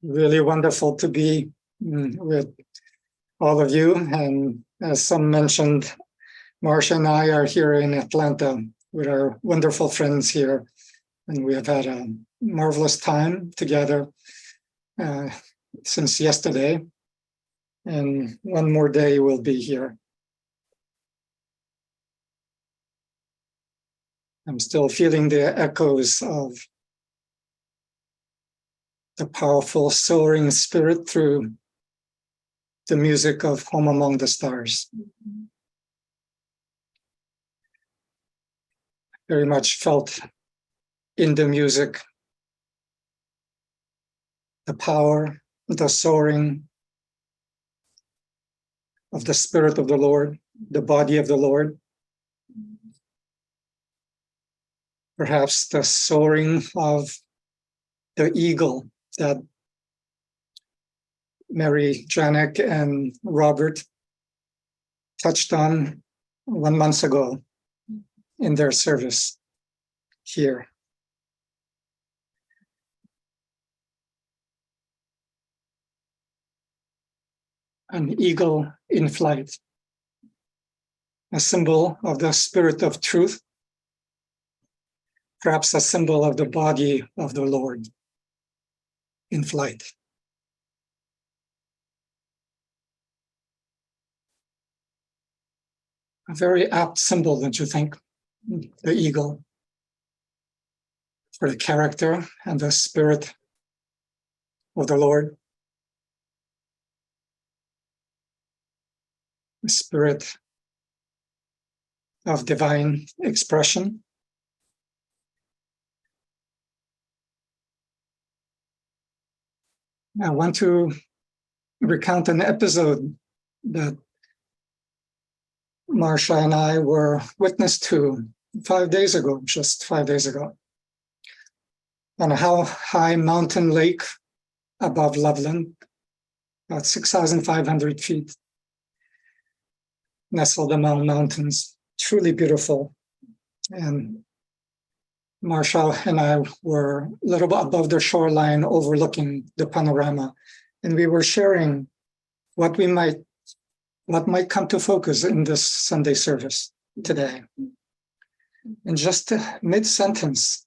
Really wonderful to be with all of you. And as some mentioned, Marcia and I are here in Atlanta with our wonderful friends here. And we have had a marvelous time together since yesterday. And one more day we'll be here. I'm still feeling the echoes of the powerful soaring spirit through the music of Home Among the Stars. Very much felt in the music the power, the soaring of the Spirit of the Lord, the body of the Lord. Perhaps the soaring of the eagle that Mary Janek and Robert touched on 1 month ago in their service here. An eagle in flight, a symbol of the Spirit of truth, perhaps a symbol of the body of the Lord in flight. A very apt symbol, don't you think? The eagle, for the character and the Spirit of the Lord. The Spirit of divine expression. I want to recount an episode that Marcia and I were witness to 5 days ago, just 5 days ago, on a high mountain lake above Loveland, about 6,500 feet, nestled among mountains, truly beautiful. And Marcia and I were a little bit above the shoreline overlooking the panorama, and we were sharing what might come to focus in this Sunday service today. And just mid-sentence,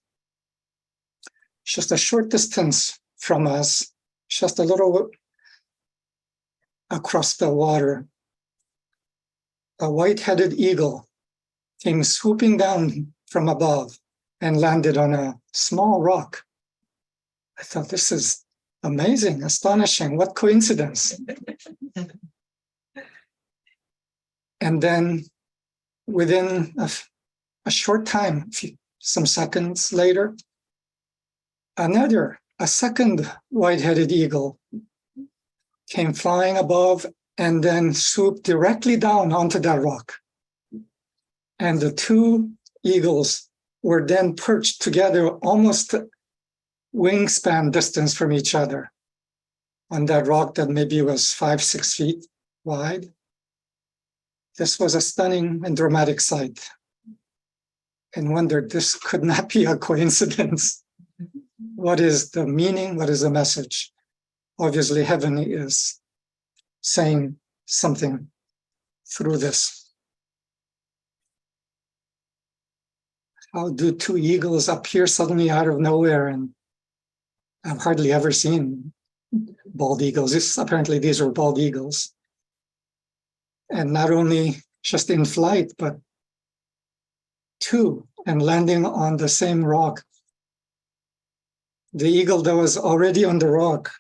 just a short distance from us, just a little across the water, a white-headed eagle came swooping down from above and landed on a small rock. I thought, this is amazing, astonishing, what coincidence. And then within a short time, some seconds later, a second white-headed eagle came flying above and then swooped directly down onto that rock. And the two eagles were then perched together almost wingspan distance from each other on that rock that maybe was 5-6 feet wide. This was a stunning and dramatic sight, and wondered, this could not be a coincidence. What is the meaning? What is the message? Obviously, heaven is saying something through this. How do two eagles appear suddenly out of nowhere? And I've hardly ever seen bald eagles. Apparently, these were bald eagles. And not only just in flight, but two, and landing on the same rock. The eagle that was already on the rock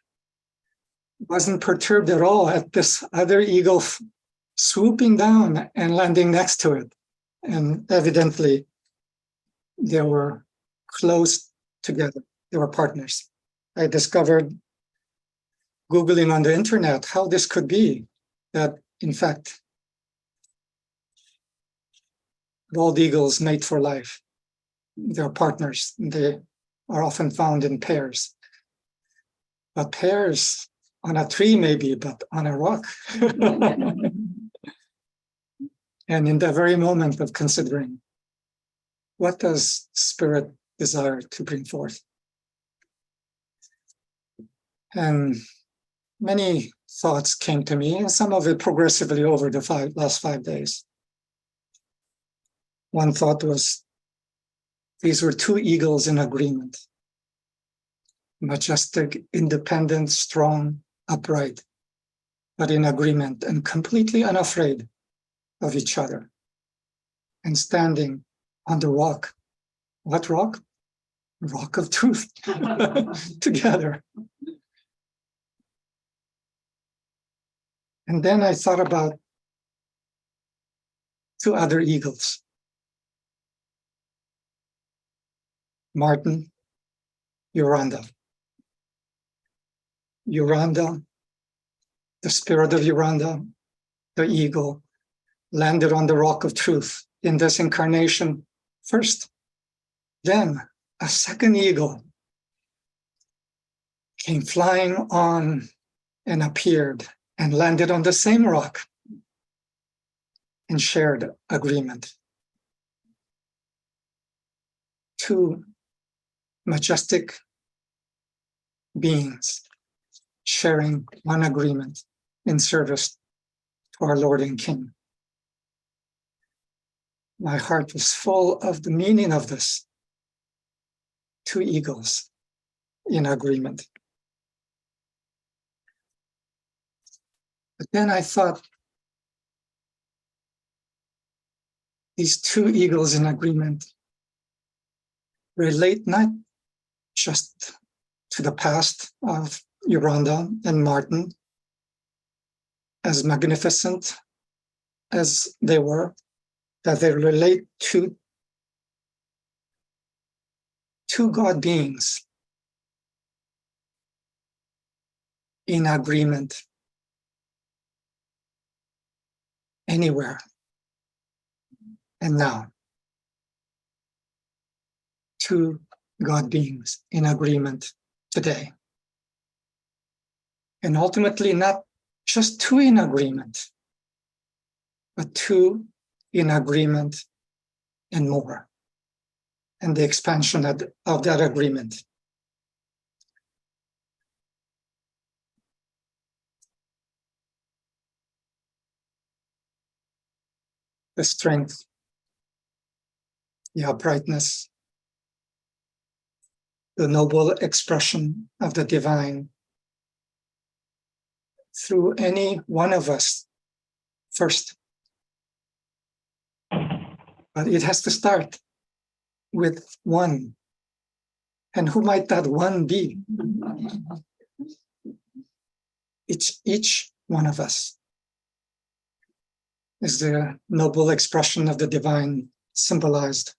wasn't perturbed at all at this other eagle swooping down and landing next to it. And evidently, they were close together. They were partners. I discovered, Googling on the internet, how this could be, that in fact, bald eagles mate for life. They're partners. They are often found in pairs. But pairs on a tree maybe, but on a rock. And in the very moment of considering, what does Spirit desire to bring forth? And many thoughts came to me, and some of it progressively over the last 5 days. One thought was, these were two eagles in agreement. Majestic, independent, strong, upright, but in agreement and completely unafraid of each other. And standing on the rock. What rock? Rock of truth. Together. And then I thought about two other eagles. Martin, Yolanda. Yolanda, the spirit of Yolanda, the eagle, landed on the rock of truth in this incarnation first. Then a second eagle came flying on and appeared and landed on the same rock and shared agreement. Two majestic beings sharing one agreement in service to our Lord and King. My heart was full of the meaning of this. Two eagles in agreement. But then I thought, these two eagles in agreement relate not just to the past of Yolanda and Martin, as magnificent as they were, that they relate to two God beings in agreement anywhere and now. Two God beings in agreement today. And ultimately, not just two in agreement, but two in agreement and more. And the expansion of that agreement. The strength, the uprightness, the noble expression of the divine through any one of us first. But it has to start with one. And who might that one be? Each one of us is the noble expression of the divine symbolized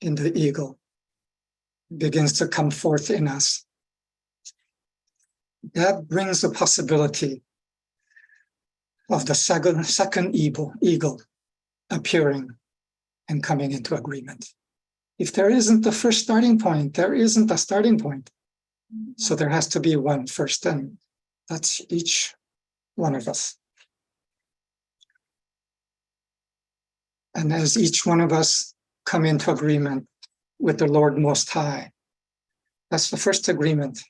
in the eagle. It begins to come forth in us. That brings the possibility of the second eagle appearing and coming into agreement. If there isn't the first starting point, there isn't a starting point. So there has to be one first, and that's each one of us. And as each one of us come into agreement with the Lord Most High, that's the first agreement.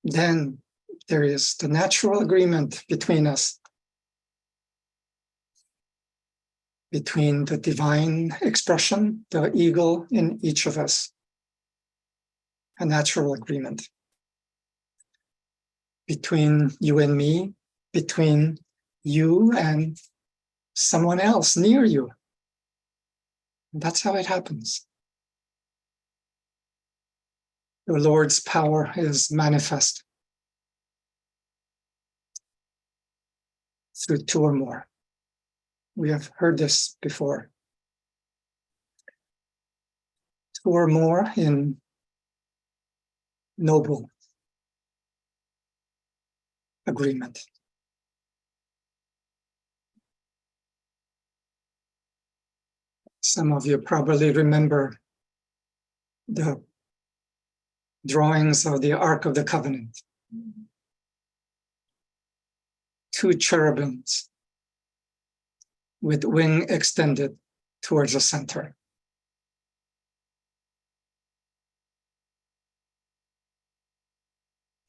Then there is the natural agreement between us, between the divine expression, the eagle in each of us, a natural agreement. Between you and me, between you and someone else near you. That's how it happens. The Lord's power is manifest through two or more. We have heard this before. Two or more in noble agreement. Some of you probably remember the drawings of the Ark of the Covenant. Two cherubims with wing extended towards the center.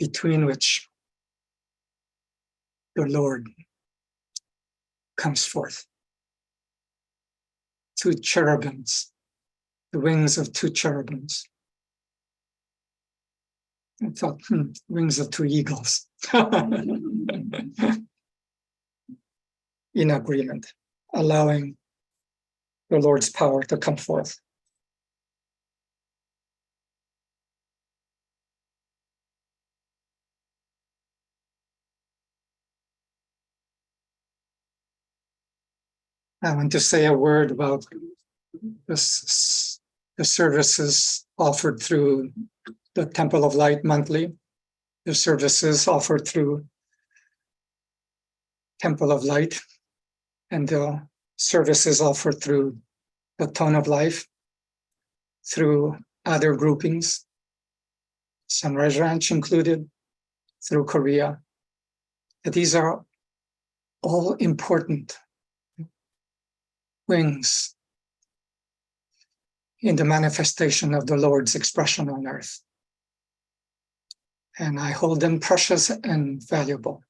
between which your Lord comes forth. Two cherubims, the wings of two cherubims. I thought, wings of two eagles. In agreement, allowing the Lord's power to come forth. I want to say a word about the services offered through the Temple of Light monthly, the services offered through Temple of Light, and the services offered through the Tone of Life, through other groupings, Sunrise Ranch included, through Korea. These are all important wings in the manifestation of the Lord's expression on earth. And I hold them precious and valuable.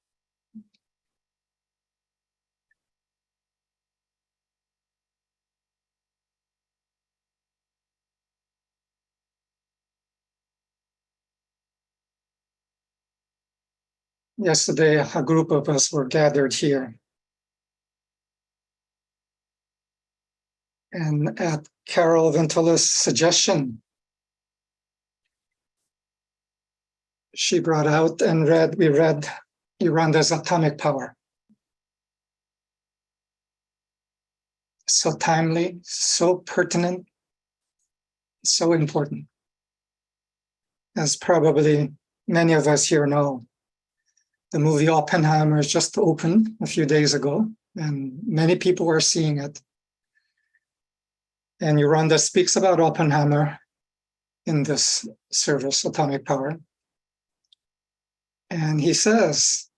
Yesterday, a group of us were gathered here. And at Carol Ventola's suggestion, she brought out and we read Yoganda's Atomic Power. So timely, so pertinent, so important. As probably many of us here know, the movie Oppenheimer just opened a few days ago, and many people are seeing it. And Yuranda speaks about Oppenheimer in this service, Atomic Power. And he says,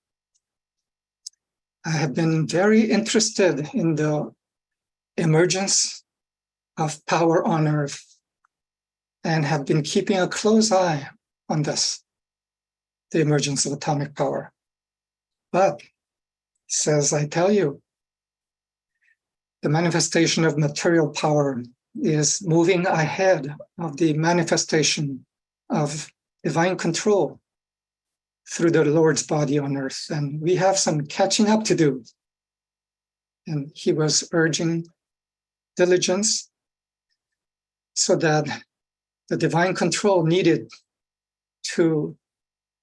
I have been very interested in the emergence of power on Earth and have been keeping a close eye on this, the emergence of atomic power. But, he says, I tell you, the manifestation of material power is moving ahead of the manifestation of divine control through the Lord's body on earth. And we have some catching up to do. And he was urging diligence so that the divine control needed to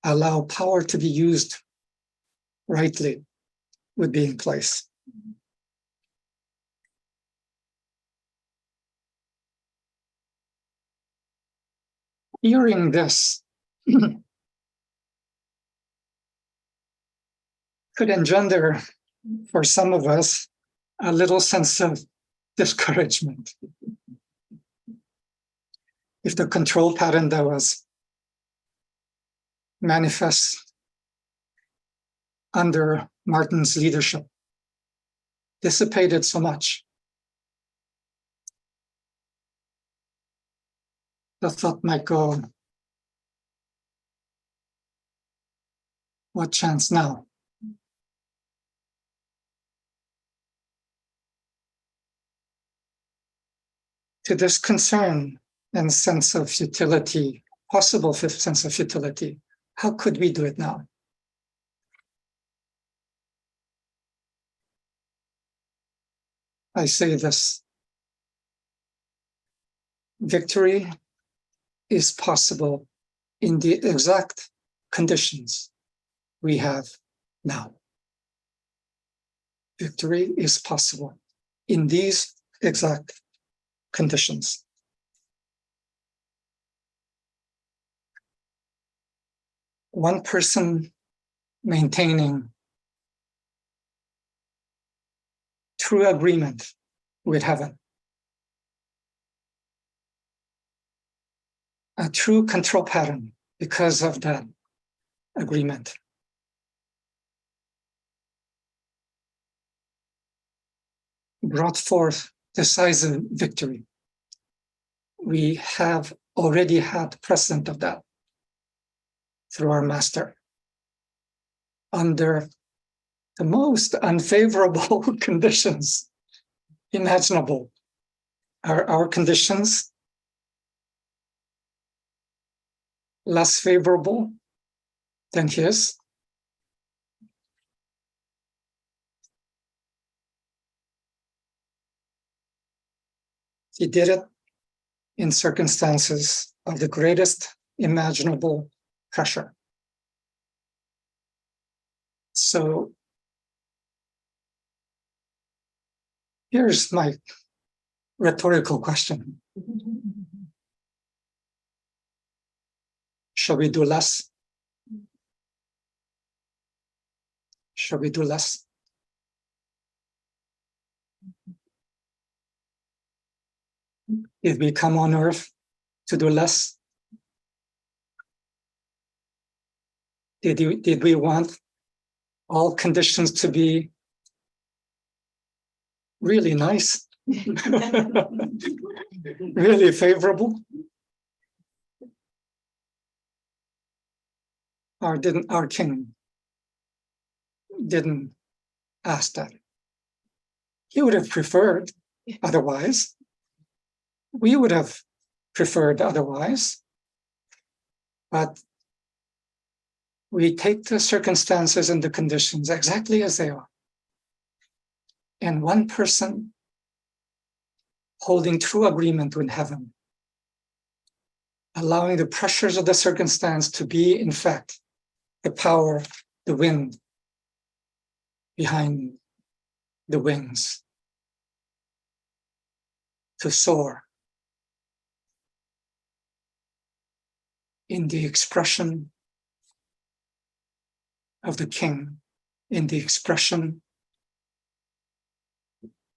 allow power to be used rightly would be in place. Hearing this could engender for some of us a little sense of discouragement. If the control pattern that was manifest under Martin's leadership dissipated so much, the thought might go, what chance now? To this concern and sense of futility, possible sense of futility, how could we do it now? I say this, victory is possible in the exact conditions we have now. Victory is possible in these exact conditions. One person maintaining true agreement with heaven, a true control pattern because of that agreement. Brought forth decisive victory. We have already had precedent of that. through our master under the most unfavorable conditions imaginable. Our conditions less favorable than his. He did it in circumstances of the greatest imaginable pressure. So here's my rhetorical question. Shall we do less? Shall we do less? Did we come on earth to do less? Did we want all conditions to be really nice? Really favorable? Our king didn't ask that. He would have preferred otherwise. We would have preferred otherwise. But we take the circumstances and the conditions exactly as they are. And one person holding true agreement with heaven, allowing the pressures of the circumstance to be, in fact, the power, the wind behind the wings, to soar in the expression of the king, in the expression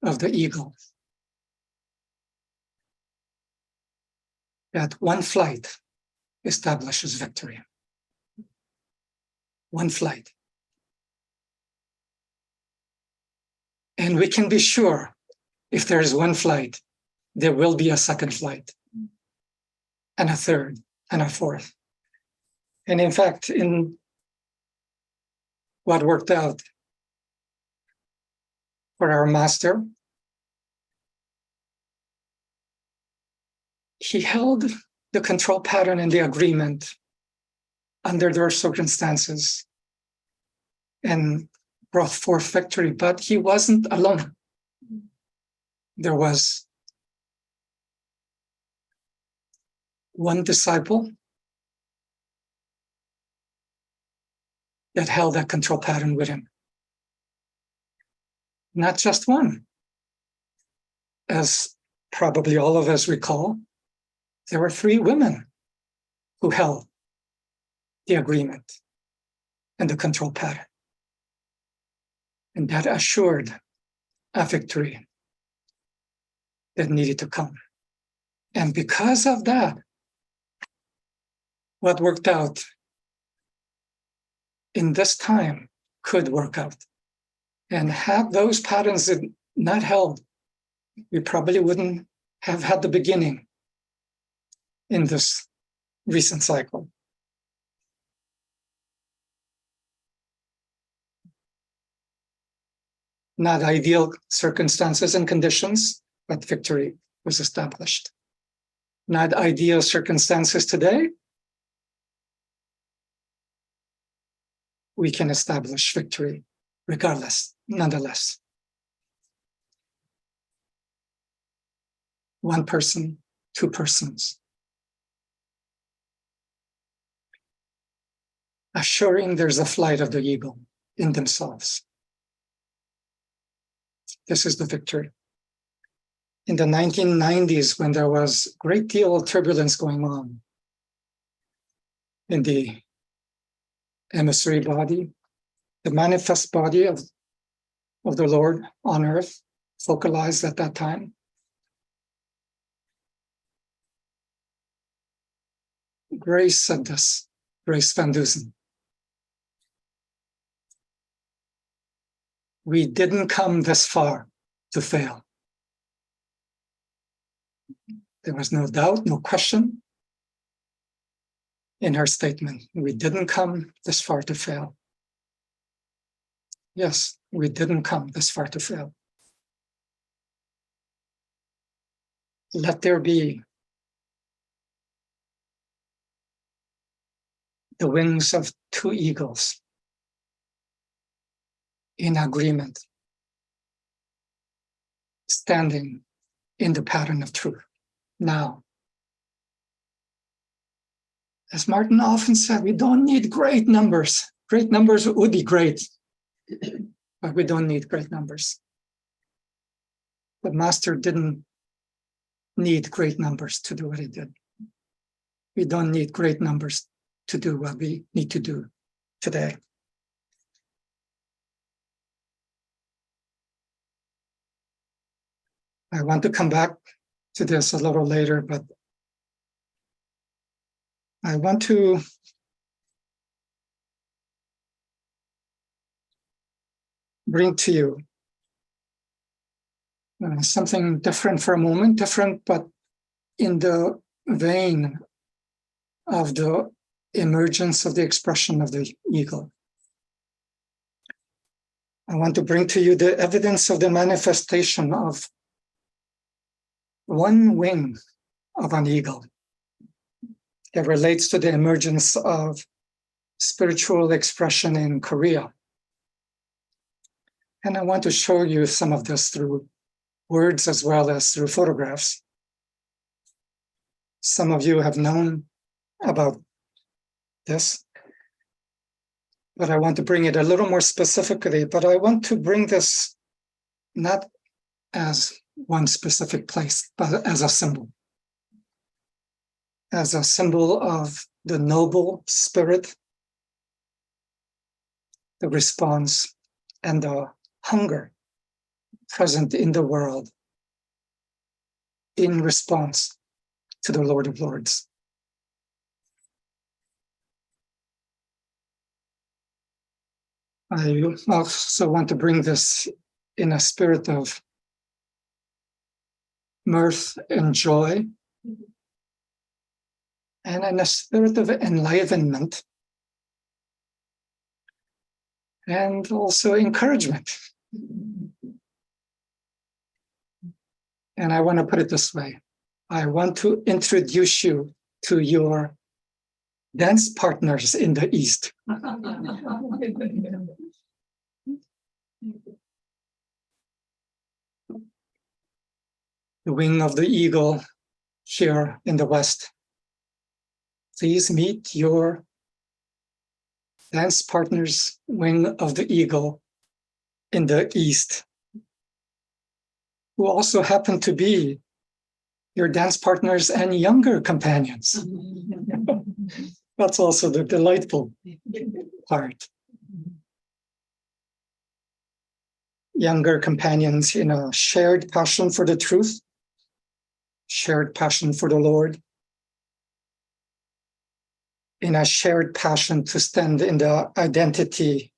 of the eagle. That one flight establishes victory. One flight. And we can be sure if there is one flight, there will be a second flight, and a third, and a fourth. And in fact, in what worked out for our master, he held the control pattern and the agreement under those circumstances and brought forth victory, but he wasn't alone. There was one disciple that held that control pattern with him. Not just one. As probably all of us recall, there were 3 women who held the agreement and the control pattern. And that assured a victory that needed to come. And because of that, what worked out in this time could work out. And had those patterns not held, we probably wouldn't have had the beginning in this recent cycle. Not ideal circumstances and conditions, but victory was established. Not ideal circumstances today, we can establish victory regardless, nonetheless. One person, 2 persons. Assuring there's a flight of the eagle in themselves. This is the victory. In the 1990s, when there was a great deal of turbulence going on in the emissary body, the manifest body of the Lord on earth, focalized at that time, Grace said this, Grace Van Dusen. We didn't come this far to fail. There was no doubt, no question. in her statement. We didn't come this far to fail. Yes, we didn't come this far to fail. Let there be the wings of two eagles in agreement, standing in the pattern of truth. Now, as Martin often said, we don't need great numbers. Great numbers would be great, but we don't need great numbers. The Master didn't need great numbers to do what he did. We don't need great numbers to do what we need to do today. I want to come back to this a little later, but I want to bring to you something different for a moment, different, but in the vein of the emergence of the expression of the eagle. I want to bring to you the evidence of the manifestation of one wing of an eagle that relates to the emergence of spiritual expression in Korea. And I want to show you some of this through words as well as through photographs. Some of you have known about this, but I want to bring it a little more specifically. But I want to bring this not as one specific place, but as a symbol of the noble spirit, the response, and the hunger present in the world in response to the Lord of Lords. I also want to bring this in a spirit of mirth and joy, and in a spirit of enlivenment, and also encouragement. And I want to put it this way. I want to introduce you to your dance partners in the East. The wing of the eagle here in the West. Please meet your dance partners, wing of the eagle in the East, who also happen to be your dance partners and younger companions. That's also the delightful part. Younger companions in a shared passion for the truth, shared passion for the Lord, in a shared passion to stand in the identity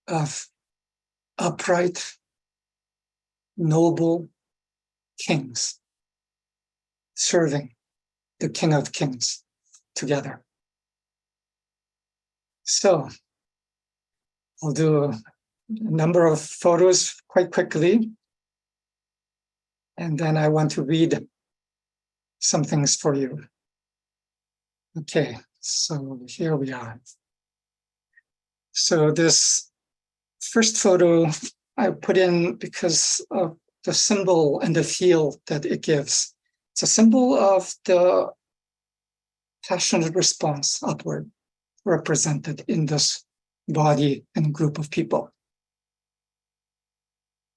of upright, noble kings, serving the King of Kings together. So I'll do a number of photos quite quickly, and then I want to read some things for you. Okay, so here we are. So this first photo I put in because of the symbol and the feel that it gives. It's a symbol of the passionate response upward represented in this body and group of people.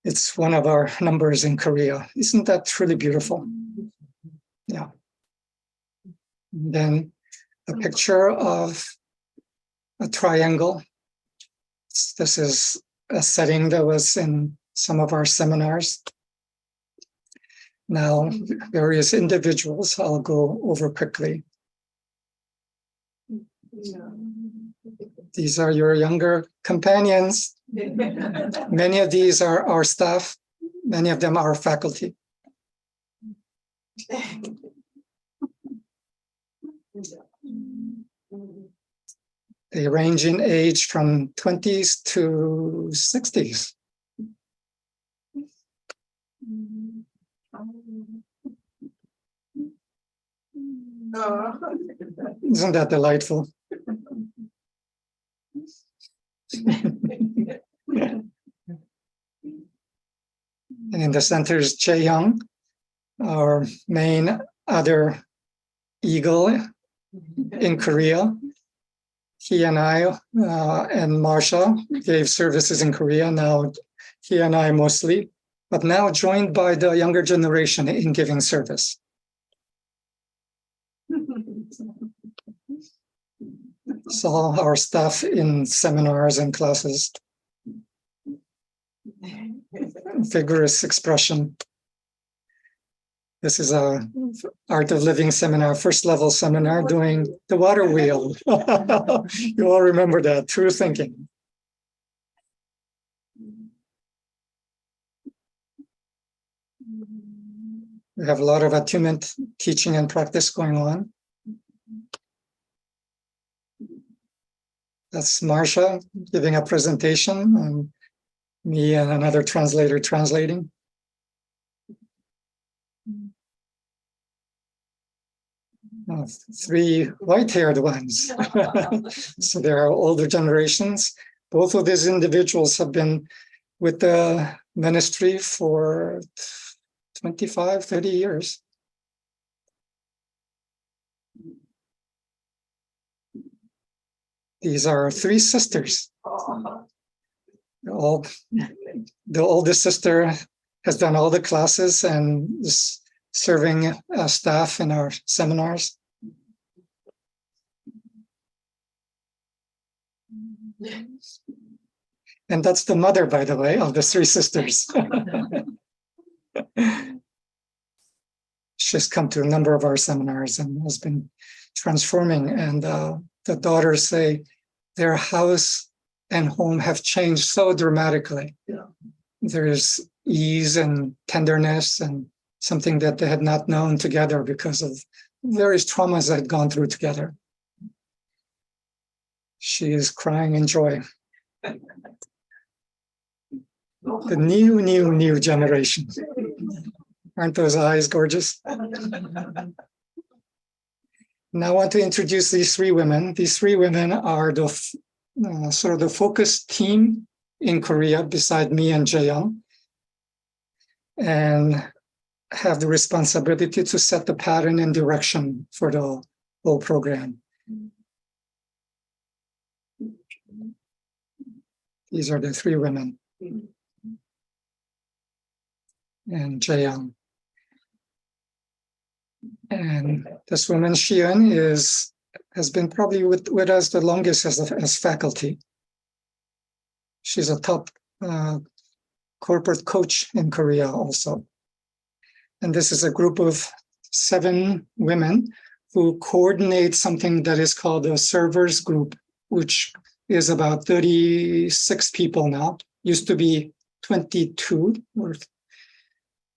It's one of our numbers in Korea. Isn't that truly beautiful? Yeah. And then a picture of a triangle. This is a setting that was in some of our seminars. Now, various individuals, I'll go over quickly. These are your younger companions. Many of these are our staff. Many of them are faculty. They range in age from 20s to 60s. Isn't that delightful? And in the center is Jae-young, our main other eagle in Korea. He and I and Marsha gave services in Korea. Now he and I mostly, but now joined by the younger generation in giving service. So our staff in seminars and classes. Vigorous expression. This is a Art of Living seminar, first level seminar, doing the water wheel. You all remember that, true thinking. We have a lot of attunement teaching and practice going on. That's Marsha giving a presentation, and me and another translator translating. Three white-haired ones. So there are older generations. Both of these individuals have been with the ministry for 25, 30 years. These are three sisters. The oldest sister has done all the classes and is serving staff in our seminars. And that's the mother, by the way, of the three sisters. She's come to a number of our seminars and has been transforming. And the daughters say their house and home have changed so dramatically. Yeah. There's ease and tenderness and something that they had not known together because of various traumas they had gone through together. She is crying in joy. The new generation. Aren't those eyes gorgeous? Now I want to introduce these three women. These three women are the sort of the focus team in Korea beside me and Jae-young, and have the responsibility to set the pattern and direction for the whole program. These are the three women. And Jae-young. And this woman, Shion, has been probably with us the longest as faculty. She's a top corporate coach in Korea also. And this is a group of 7 women who coordinate something that is called a servers group, which is about 36 people now. Used to be 22.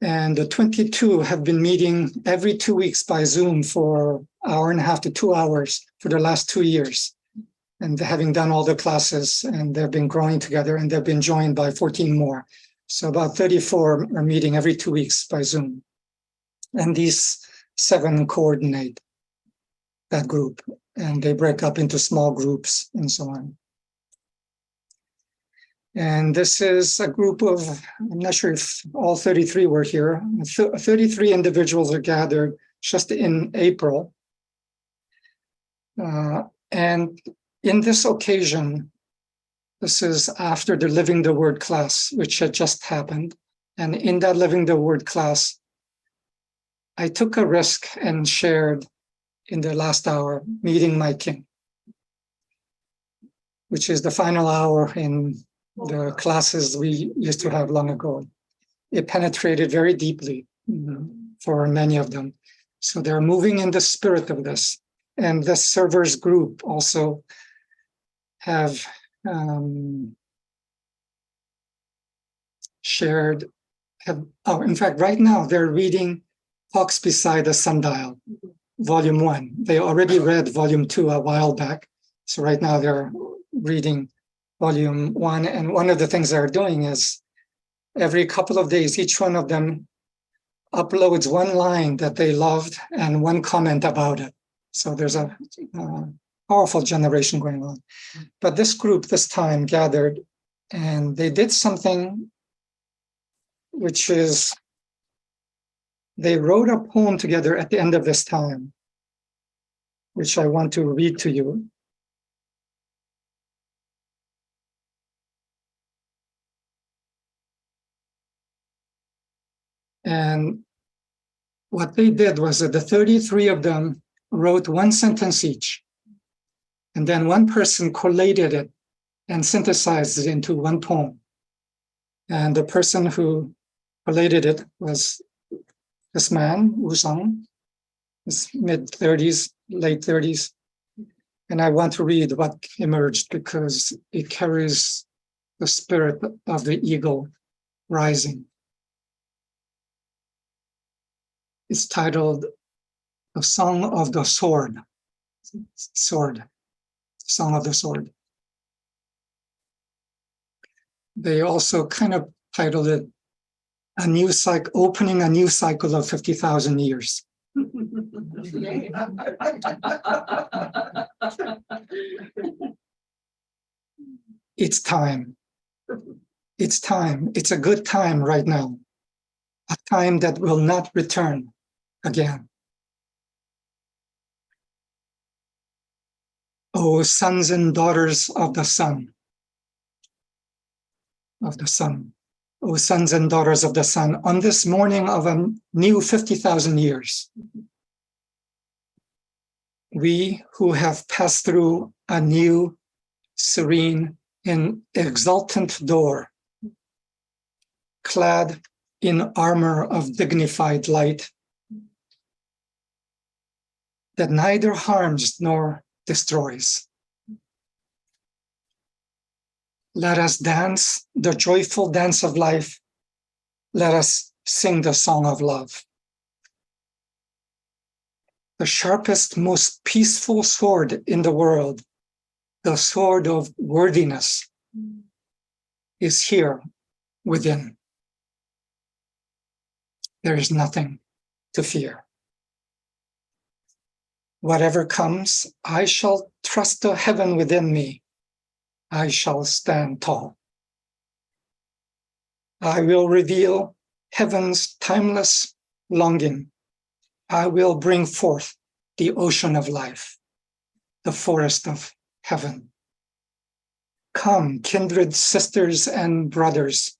And the 22 have been meeting every 2 weeks by Zoom for an hour and a half to 2 hours for the last 2 years. And having done all the classes, and they've been growing together, and they've been joined by 14 more. So about 34 are meeting every 2 weeks by Zoom. And these 7 coordinate that group, and they break up into small groups and so on. And this is a group of, I'm not sure if all 33 were here, 33 individuals are gathered just in April. And in this occasion, this is after the Living the Word class, which had just happened. And in that Living the Word class, I took a risk and shared in the last hour, meeting my king, which is the final hour in the classes we used to have long ago. It penetrated very deeply for many of them. So they're moving in the spirit of this. And the servers group also have in fact, right now they're reading Talks Beside a Sundial, volume 1. They already read volume 2 a while back. So right now they're reading volume 1. And one of the things they're doing is every couple of days, each one of them uploads one line that they loved and one comment about it. So there's a powerful generation going on. But this group this time gathered and they did something which is they wrote a poem together at the end of this time, which I want to read to you. And what they did was that the 33 of them wrote one sentence each. And then one person collated it and synthesized it into one poem. And the person who collated it was this man, Woo-sung, his mid-30s, late 30s. And I want to read what emerged because it carries the spirit of the eagle rising. It's titled The Song of the Sword. Sword. Song of the Sword. They also kind of titled it a new cycle, opening a new cycle of 50,000 years. It's time. It's time. It's a good time right now. A time that will not return again. O sons and daughters of the sun. Of the sun. O sons and daughters of the sun, on this morning of a new 50,000 years, we who have passed through a new, serene, and exultant door, clad in armor of dignified light, that neither harms nor destroys. Let us dance the joyful dance of life. Let us sing the song of love. The sharpest, most peaceful sword in the world, the sword of worthiness, is here within. There is nothing to fear. Whatever comes, I shall trust the heaven within me. I shall stand tall. I will reveal heaven's timeless longing. I will bring forth the ocean of life, the forest of heaven. Come, kindred sisters and brothers,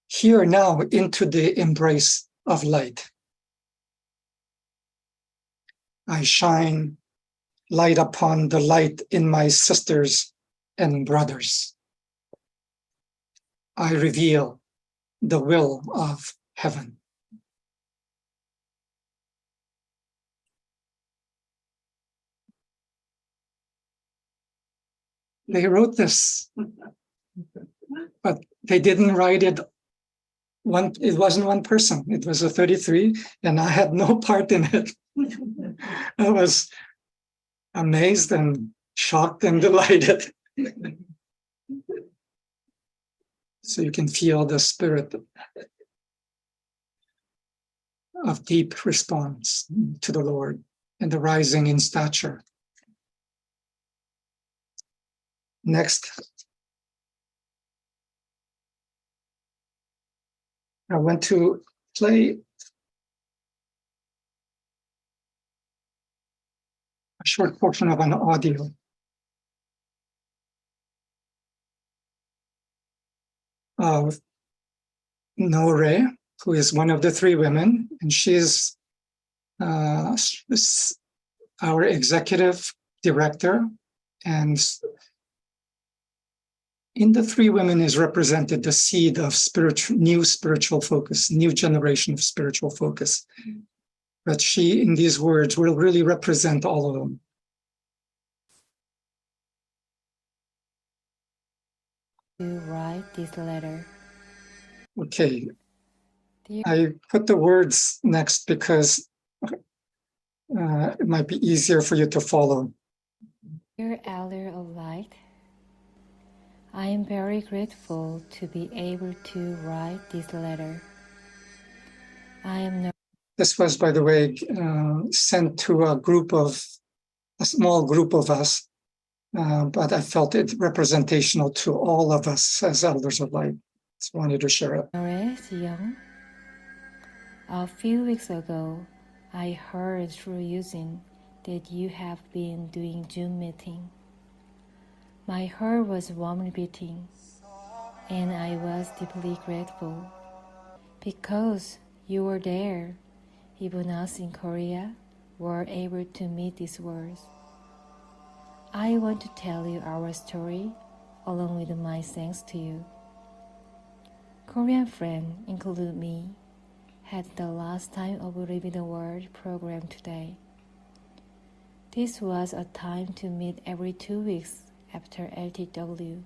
here now into the embrace of light. I shine light upon the light in my sisters and brothers. I reveal the will of heaven. They wrote this, but they didn't write it it wasn't one person, it was a 33, and I had no part in it. I was amazed and shocked and delighted. So you can feel the spirit of deep response to the Lord and the rising in stature. Next, I want to play a short portion of an audio. Of Nore, who is one of the three women, and she's our executive director. And in the three women is represented the seed of new spiritual focus, new generation of spiritual focus. But she, in these words, will really represent all of them. To write this letter. Okay, I put the words next because it might be easier for you to follow. Dear Elder of Light, I am very grateful to be able to write this letter. I am no This was, by the way, sent to a small group of us, but I felt it representational to all of us as elders of light. Just wanted to share it. young. A few weeks ago, I heard through Yujin that you have been doing Zoom meeting. My heart was warmly beating, and I was deeply grateful because you were there. Even us in Korea were able to meet these words. I want to tell you our story along with my thanks to you. Korean friends, include me, had the last time of Living the Word program today. This was a time to meet every 2 weeks after LTW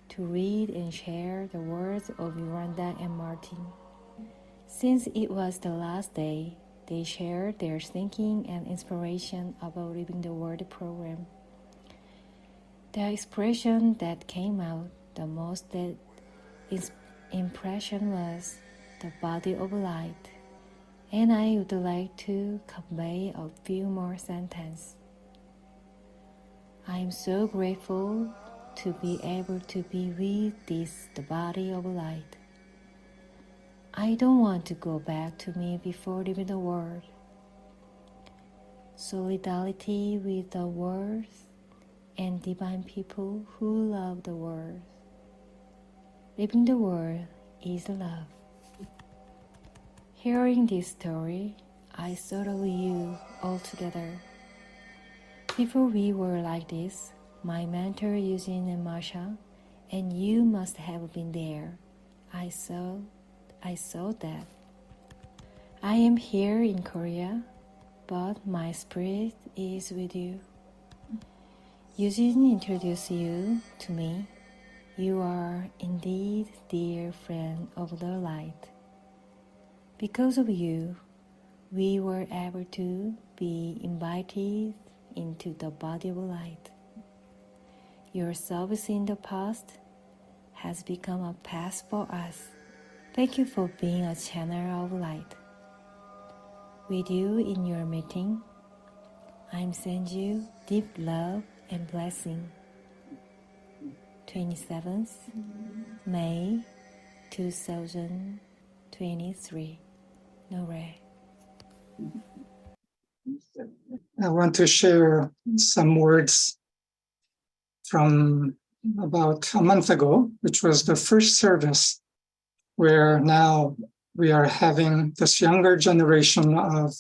to read and share the words of Yolanda and Martin. Since it was the last day, they shared their thinking and inspiration about Living the Word program. The expression that came out the most that impression was the body of light, and I would like to convey a few more sentences. I am so grateful to be able to be with the body of light. I don't want to go back to me before leaving the world. Solidarity with the world and divine people who love the world. Living the world is love. Hearing this story, I thought of you all together. Before we were like this, my mentor Yujin and Masha, and you must have been there. I saw that. I am here in Korea, but my spirit is with you. Yujin introduced you to me. You are indeed dear friend of the light. Because of you, we were able to be invited into the body of light. Your service in the past has become a path for us. Thank you for being a channel of light. With you in your meeting, I'm sending you deep love and blessing. 27th May 2023. Nore. I want to share some words from about a month ago, which was the first service where now we are having this younger generation of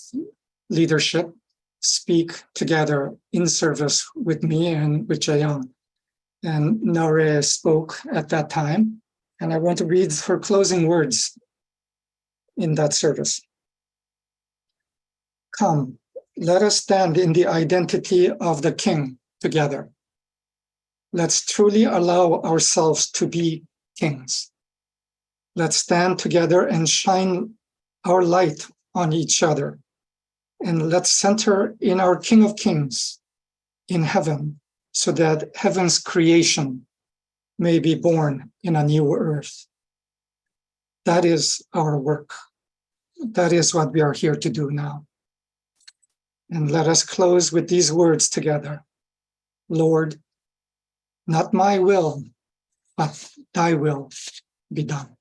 leadership speak together in service with me and with Jaeyoung. And Nore spoke at that time, and I want to read her closing words in that service. Come, let us stand in the identity of the King together. Let's truly allow ourselves to be kings. Let's stand together and shine our light on each other. And let's center in our King of Kings in heaven, so that heaven's creation may be born in a new earth. That is our work. That is what we are here to do now. And let us close with these words together. Lord, not my will, but thy will be done.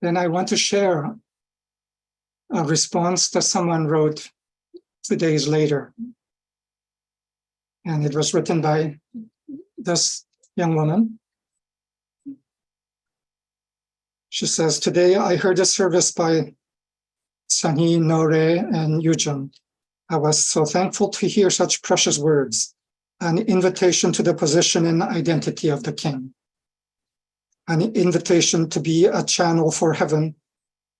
Then I want to share a response that someone wrote 2 days later. And it was written by this young woman. She says, today I heard a service by Sani, Nore, and Yujin. I was so thankful to hear such precious words, an invitation to the position and identity of the King, an invitation to be a channel for heaven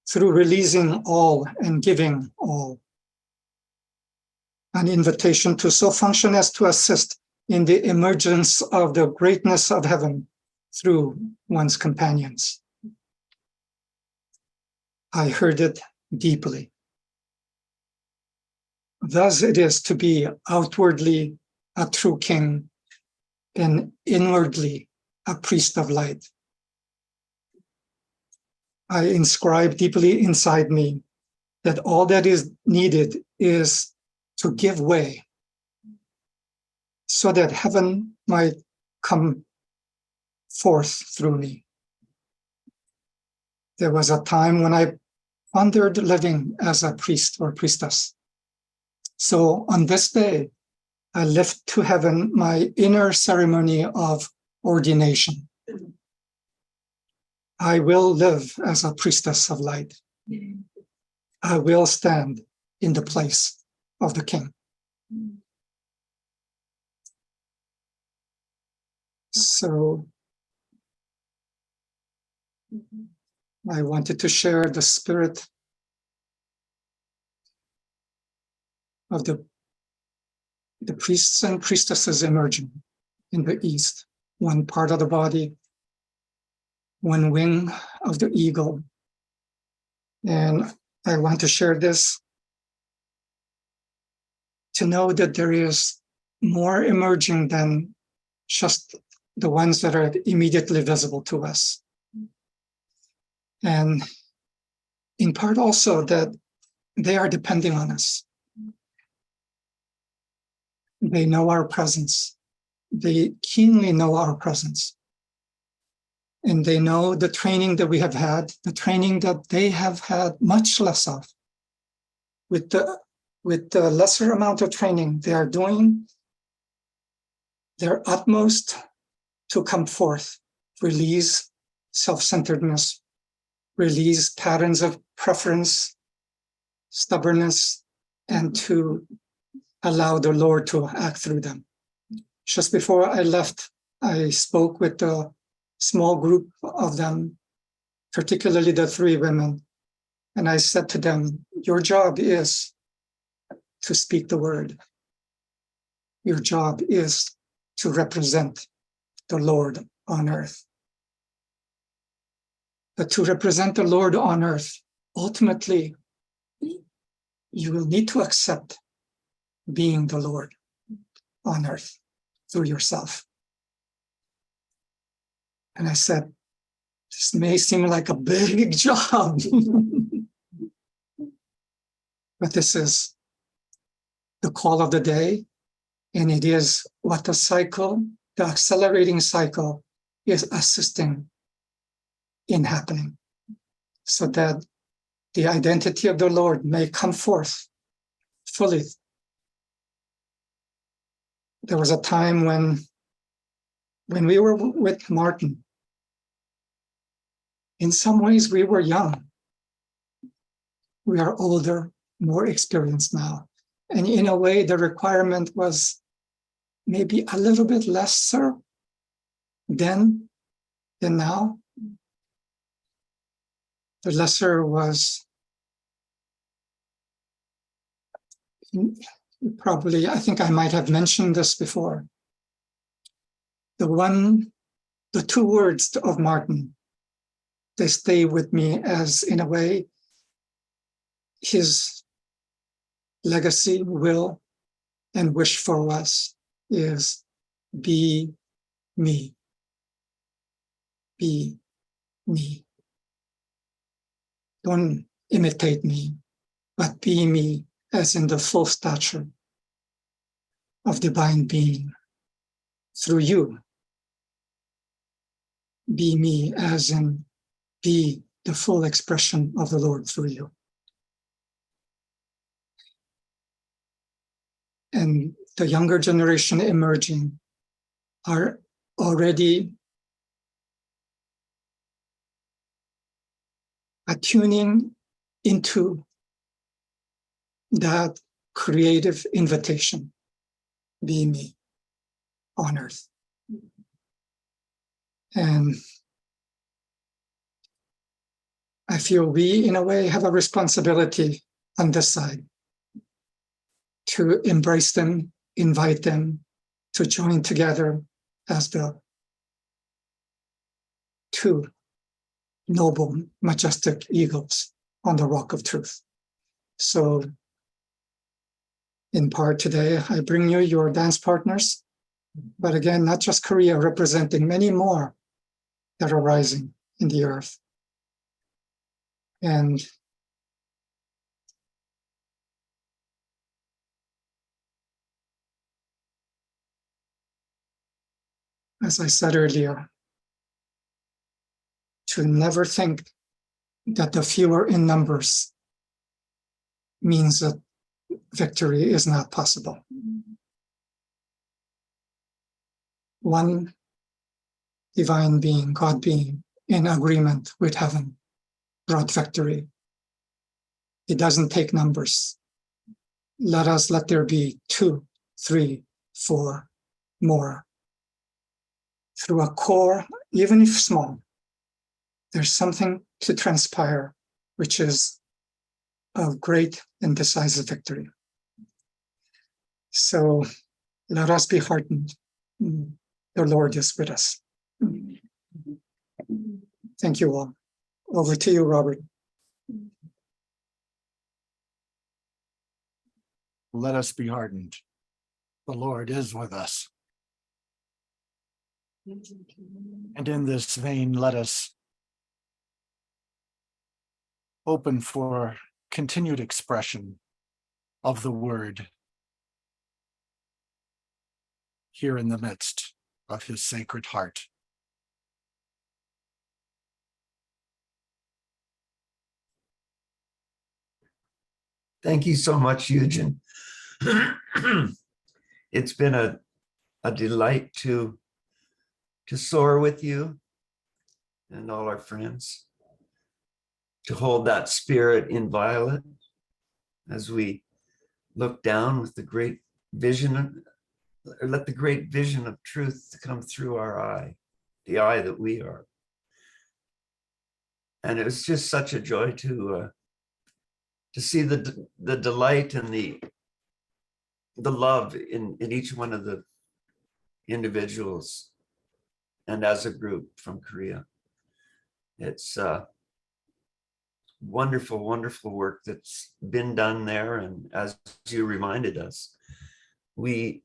through releasing all and giving all, an invitation to so function as to assist in the emergence of the greatness of heaven through one's companions. I heard it deeply. Thus it is to be outwardly a true king and inwardly a priest of light. I inscribe deeply inside me that all that is needed is to give way so that heaven might come forth through me. There was a time when I pondered living as a priest or priestess. So on this day, I lift to heaven my inner ceremony of ordination. I will live as a priestess of light. I will stand in the place of the king. So I wanted to share the spirit of the priests and priestesses emerging in the East, one part of the body, one wing of the eagle. And I want to share this to know that there is more emerging than just the ones that are immediately visible to us. And in part also that they are depending on us. They know our presence. They keenly know our presence. And they know the training that we have had, the training that they have had much less of. With the lesser amount of training, they are doing their utmost to come forth, release self-centeredness, release patterns of preference, stubbornness, and to allow the Lord to act through them. Just before I left, I spoke with a small group of them, particularly the three women, and I said to them, your job is to speak the word. Your job is to represent the Lord on earth. But to represent the Lord on earth, ultimately, you will need to accept being the Lord on earth through yourself. And I said, this may seem like a big job, but this is the call of the day. And it is what the cycle, the accelerating cycle, is assisting in happening, so that the identity of the Lord may come forth fully. There was a time when we were with Martin, in some ways we were young. We are older, more experienced now. And in a way, the requirement was maybe a little bit lesser then than now. The lesser was probably, I think I might have mentioned this before. The two words of Martin, they stay with me as, in a way, his legacy, will, and wish for us is be me. Be me. Don't imitate me, but be me as in the full stature of divine being through you. Be me as in be the full expression of the Lord through you. And the younger generation emerging are already attuning into that creative invitation, be me on earth. And I feel we, in a way, have a responsibility on this side to embrace them, invite them to join together as the two noble, majestic eagles on the rock of truth. So in part today, I bring you your dance partners, but again, not just Korea, representing many more that are rising in the earth. And as I said earlier, to never think that the fewer in numbers means that victory is not possible. One divine being, God being, in agreement with heaven brought victory. It doesn't take numbers. Let there be 2, 3, 4 more. Through a core, even if small, there's something to transpire, which is a great and decisive victory. So let us be heartened. The Lord is with us. Thank you all. Over to you, Robert. Let us be hardened. The Lord is with us. And in this vein, let us open for continued expression of the word here in the midst of his sacred heart. Thank you so much, Yujin. It's been a delight to soar with you and all our friends, to hold that spirit inviolate as we look down with the great vision, or let the great vision of truth come through our eye, the eye that we are. And it was just such a joy to see the delight and the love in each one of the individuals and as a group from Korea. It's wonderful, wonderful work that's been done there. And as you reminded us, we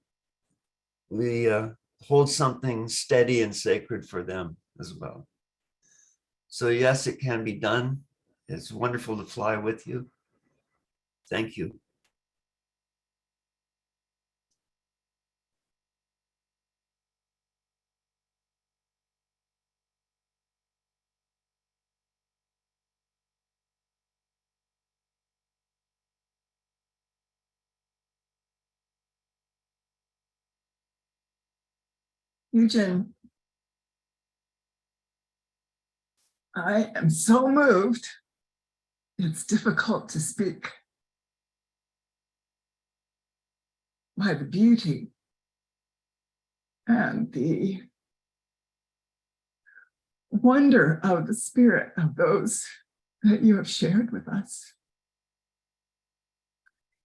hold something steady and sacred for them as well. So yes, it can be done. It's wonderful to fly with you. Thank you. Yujin, I am so moved. It's difficult to speak by the beauty and the wonder of the spirit of those that you have shared with us.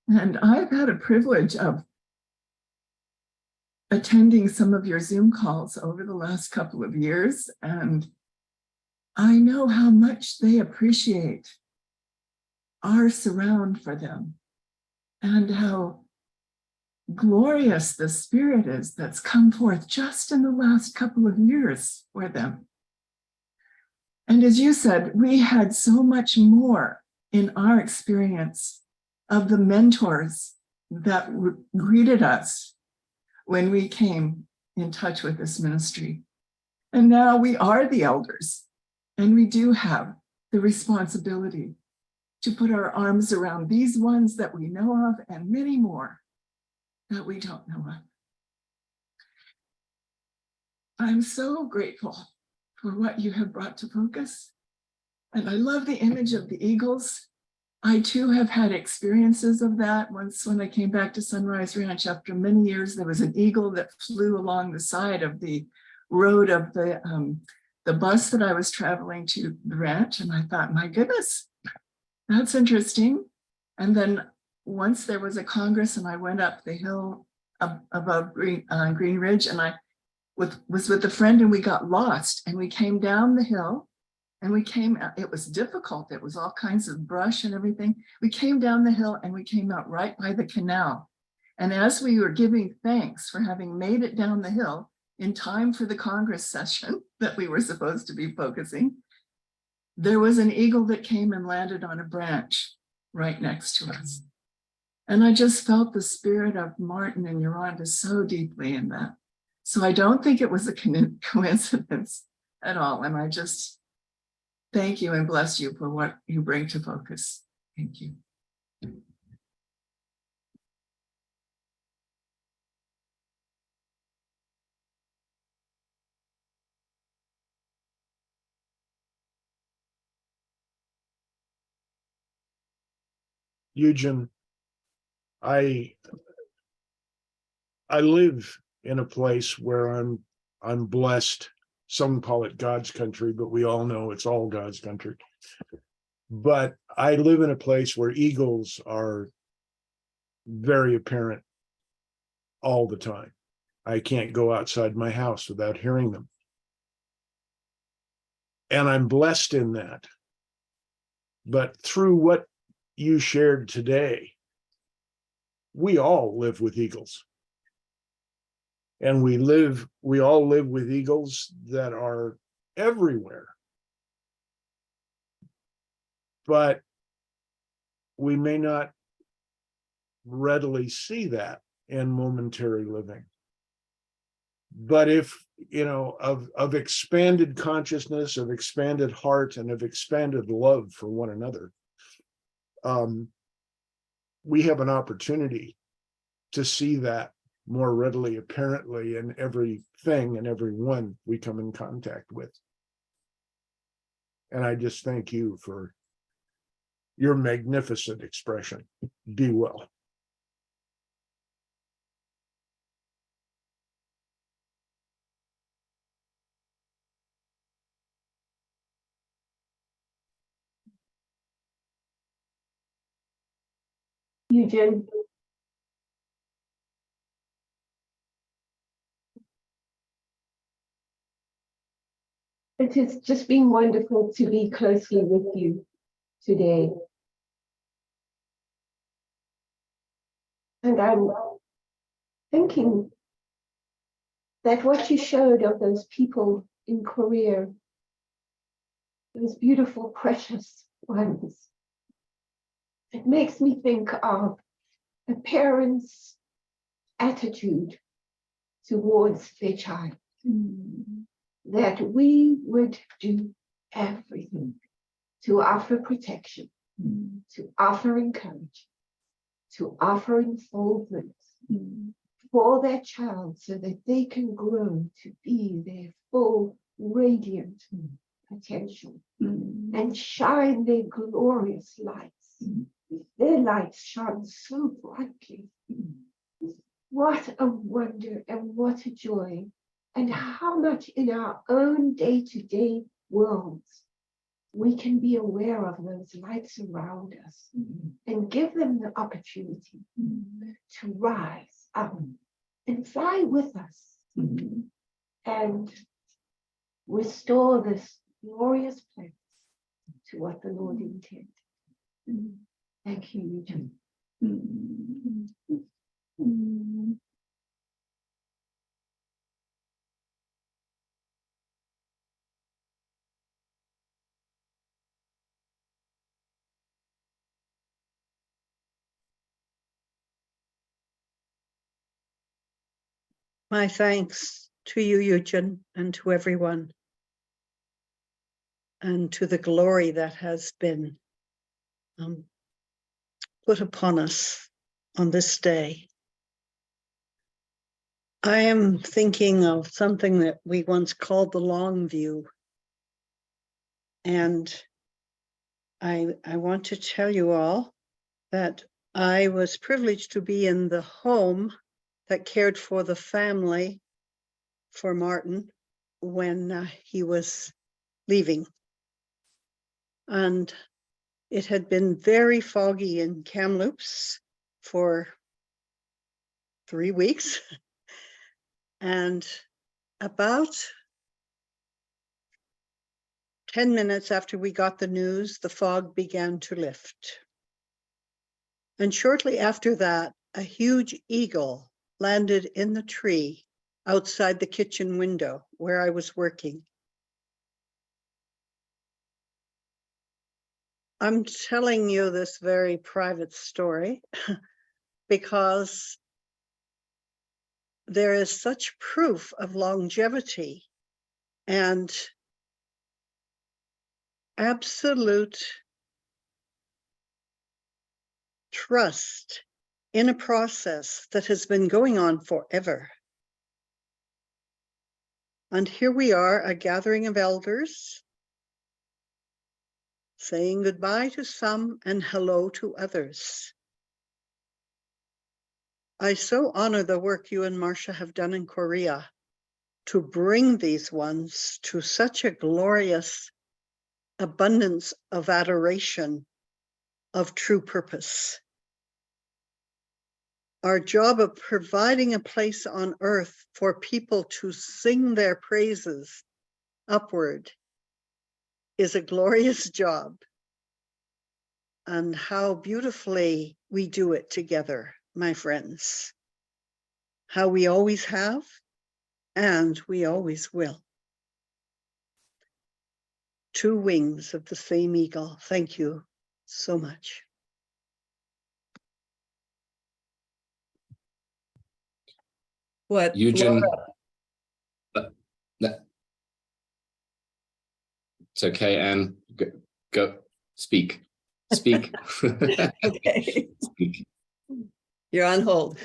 And I've had a privilege of attending some of your Zoom calls over the last couple of years, and I know how much they appreciate our surround for them and how glorious the spirit is that's come forth just in the last couple of years for them. And as you said, we had so much more in our experience of the mentors that greeted us when we came in touch with this ministry. And now we are the elders, and we do have the responsibility to put our arms around these ones that we know of and many more that we don't know of. I'm so grateful for what you have brought to focus. And I love the image of the eagles. I too have had experiences of that. Once when I came back to Sunrise Ranch after many years, there was an eagle that flew along the side of the road of the bus that I was traveling to the ranch. And I thought, my goodness, that's interesting. And then once there was a Congress and I went up the hill above Green Ridge, and I was with a friend and we got lost and we came down the hill And we came out, it was difficult. It was all kinds of brush and everything. We came down the hill and we came out right by the canal. And as we were giving thanks for having made it down the hill in time for the Congress session that we were supposed to be focusing, there was an eagle that came and landed on a branch right next to us. And I just felt the spirit of Martin and Yolanda so deeply in that. So I don't think it was a coincidence at all. And I just thank you and bless you for what you bring to focus. Thank you. Yujin, I live in a place where I'm blessed. Some call it God's country, but we all know it's all God's country. But I live in a place where eagles are very apparent all the time. I can't go outside my house without hearing them. And I'm blessed in that. But through what you shared today, we all live with eagles. And we all live with eagles that are everywhere. But we may not readily see that in momentary living. But if, of expanded consciousness, of expanded heart, and of expanded love for one another, we have an opportunity to see that more readily, apparently, in everything and everyone we come in contact with. And I just thank you for your magnificent expression. Be well. Yujin. It has just been wonderful to be closely with you today. And I'm thinking that what you showed of those people in Korea, those beautiful, precious ones, it makes me think of a parent's attitude towards their child. That we would do everything to offer protection, to offer encouragement, to offer enfoldment for their child so that they can grow to be their full, radiant potential and shine their glorious lights. Their lights shine so brightly. What a wonder and what a joy. And how much in our own day-to-day worlds we can be aware of those lights around us and give them the opportunity to rise up and fly with us and restore this glorious place to what the Lord intended. Thank you, Yujin. My thanks to you, Yujin, and to everyone, and to the glory that has been put upon us on this day. I am thinking of something that we once called the long view. And I want to tell you all that I was privileged to be in the home that cared for the family for Martin when he was leaving. And it had been very foggy in Kamloops for 3 weeks. And about 10 minutes after we got the news, the fog began to lift. And shortly after that, a huge eagle landed in the tree outside the kitchen window where I was working. I'm telling you this very private story because there is such proof of longevity and absolute trust in a process that has been going on forever. And here we are, a gathering of elders, saying goodbye to some and hello to others. I so honor the work you and Marcia have done in Korea to bring these ones to such a glorious abundance of adoration of true purpose. Our job of providing a place on earth for people to sing their praises upward is a glorious job. And how beautifully we do it together, my friends. How we always have, and we always will. Two wings of the same eagle. Thank you so much. What Yujin, Laura, it's okay, Anne. Go speak. Speak. okay, Speak. you're on hold.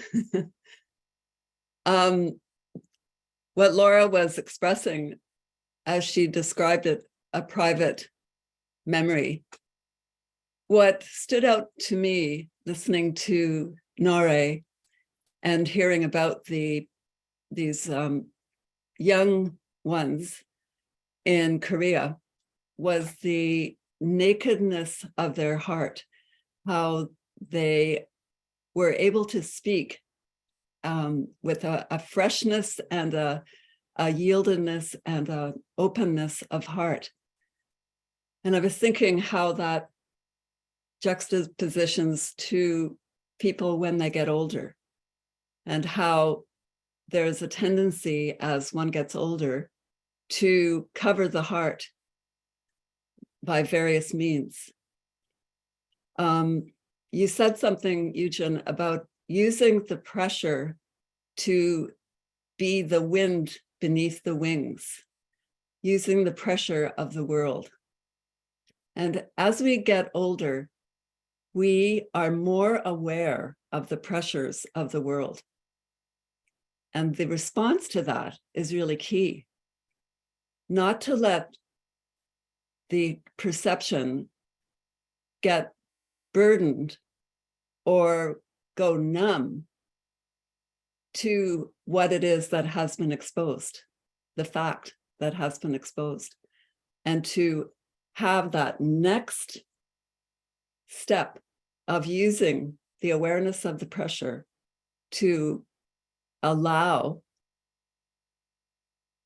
What Laura was expressing as she described it, a private memory. What stood out to me listening to Nore and hearing about these young ones in Korea was the nakedness of their heart, how they were able to speak with a freshness and a yieldedness and a openness of heart. And I was thinking how that juxtapositions to people when they get older, and how there's a tendency as one gets older to cover the heart by various means. You said something, Yujin, about using the pressure to be the wind beneath the wings, using the pressure of the world. And as we get older, we are more aware of the pressures of the world. And the response to that is really key. Not to let the perception get burdened or go numb to what it is that has been exposed, the fact that has been exposed, and to have that next step of using the awareness of the pressure to allow